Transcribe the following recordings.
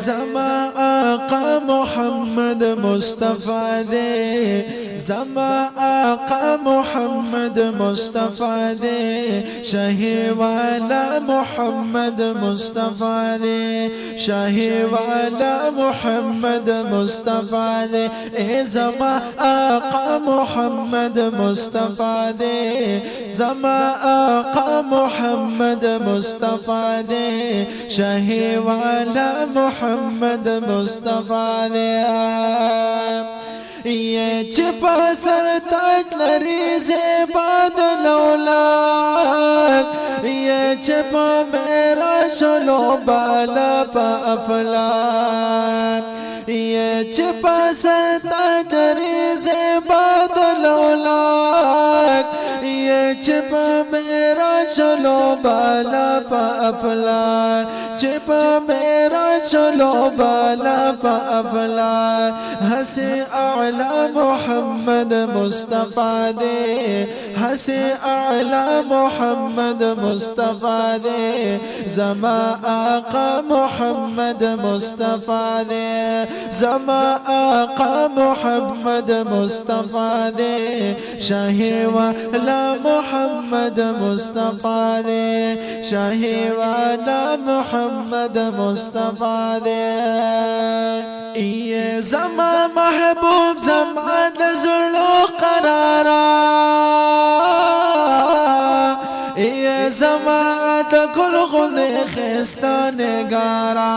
زما آقا محمد مصطفی دے زما آقا محمد مصطفی دے شاہی والا محمد مصطفی دے شاہی والا محمد مصطفی دے اے زما آقا محمد مصطفی دے زما آقا محمد مصطفی دے شاہی والا محمد مصطفی دے یہ چپا سر تاج لری زیباد لولاک یہ چپا میرا چلو بالا پا افلاک یہ چپا سر تاج لری زیباد لولاک یہ چپا میرا چلو بالا پا افلاک چپا میرا چلو بالا پا افلاک ہنسی اعلی محمد مصطفی دے ہنسی اعلی محمد مصطفی دے زما آقا محمد مصطفی دے زما آقا محمد مصطفی دے شاہی والا محمد مصطفی دے شاہی والا محمد مصطفی دے یہ زما محبوب زما دزلو قرارا یہ زما دکل خود خستا نگارا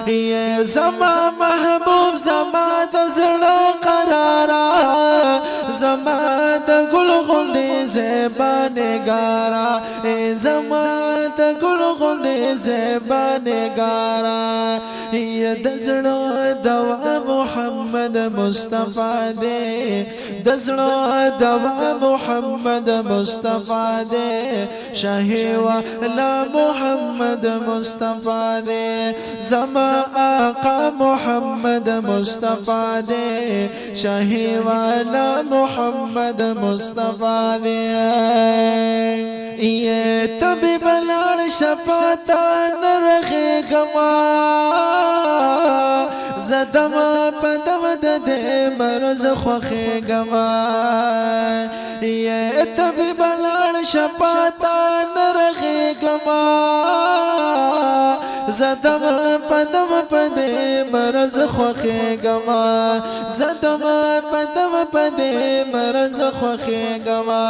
یہ زما محبوب زما دزلو قرارا زما دکل خود زیبا نگارا زما دکل خود زیبا نگارا یہ دزلو دوا محمد مصطفی دے دزلو دوا محمد مصطفی دے شاہی والا محمد مصطفی دے زما آقا محمد مصطفی دے شاہی والا محمد مصطفی دے یہ طبیب لار شفاتا نرخی گما زدم پدم دے مرز خوخی گما یہ طبیب لار شفاتا نرخی گما زدم پدم پدے مرز خوخی گما زدم پدم پدے مرز خوخی گما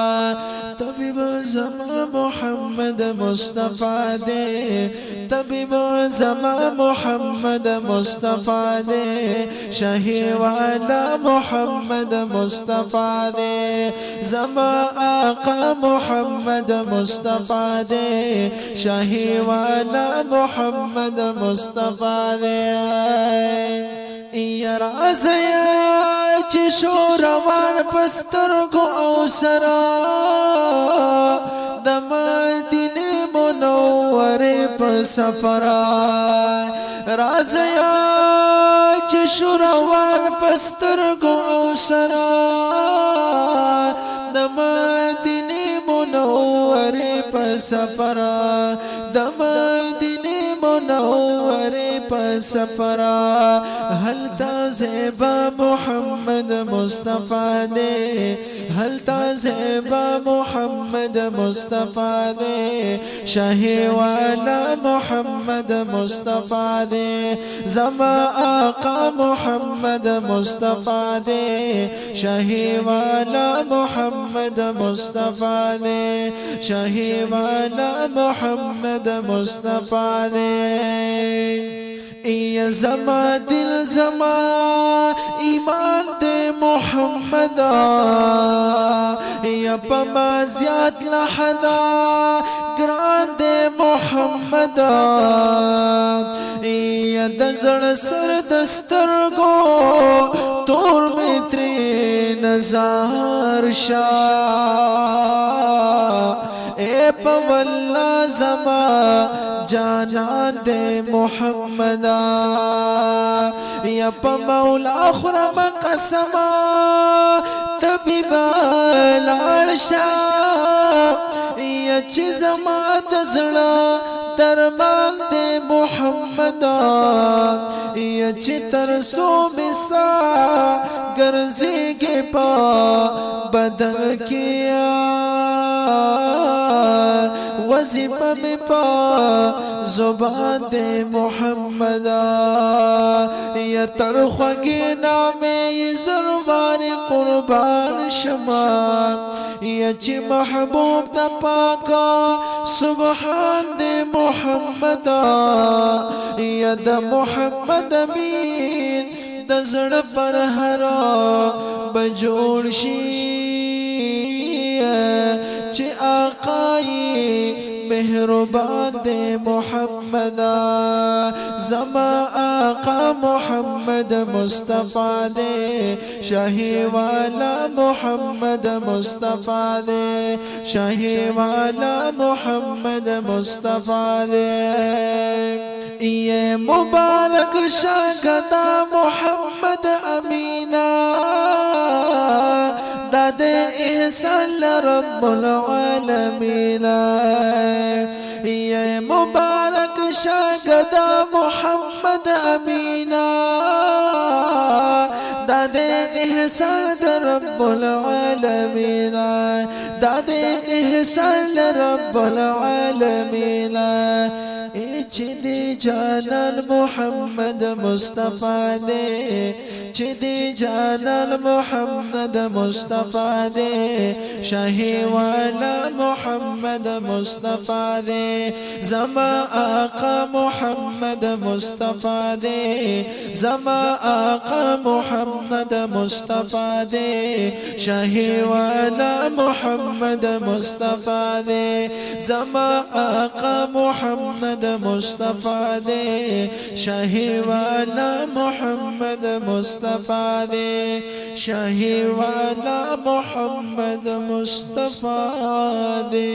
طبیب زما محمد مصطفی دے طبیب زما محمد مصطفی دے شاہی والا محمد مصطفی دے زما آقا محمد مصطفی دے شاہی والا محمد مصطفی دے یا رازیا چی شوروان پسترگو او سرا دمدین منور پسفرا رازیا چی شوروان پسترگو او سرا دمدین منور پسفرا دمدین منور پسفرا هل تازیبا محمد مصطفی دے هل تازیبا محمد مصطفی دے شاہی والا محمد مصطفی دے زما آقا محمد مصطفی دے شاہی والا محمد مصطفی دے شاہی والا محمد مصطفی دے یا زما دل زما ایمان دے محمد یا پما زیاد لحدا گران دے محمد یا دزڑ سر دسترگو تور میتری نظار شاہ اے پا واللہ زما جانان دے محمدا یا پا مولا خرم قسما طبیبا لارشا یا چی زما دزڑا درمان دے محمدا یا چی ترسو بسا گرزی گے پا بدل کیا وظیفہ میں پا زبان دے محمدا یا ترخوگی نامے یہ زربان قربان شما یا چی محبوب دا پاکا سبحان دے محمدا یا دا محمد امین دا زڑ پر ہرا بجوڑ شی چی آقائی مہربان دے محمدا زما آقا محمد مصطفیٰ دے شاہی والا محمد مصطفیٰ دے شاہی والا محمد مصطفیٰ دے یہ مبارک شاگدہ محمد امینہ داد احسان رب العالمین یہ مبارک شاگدہ محمد امینہ داد احسان رب العالمین داد احسان رب العالمین چدی جانان محمد مصطفیٰ دے چدی جانان محمد مصطفیٰ دے شاہی والا محمد مصطفیٰ دے زما آقا محمد مصطفیٰ دے زما آقا محمد مصطفیٰ دے شاہی والا محمد مصطفیٰ دے زما آقا محمد مصطفیٰ دے شاہی والا محمد مصطفیٰ دے شاہی والا محمد مصطفیٰ دے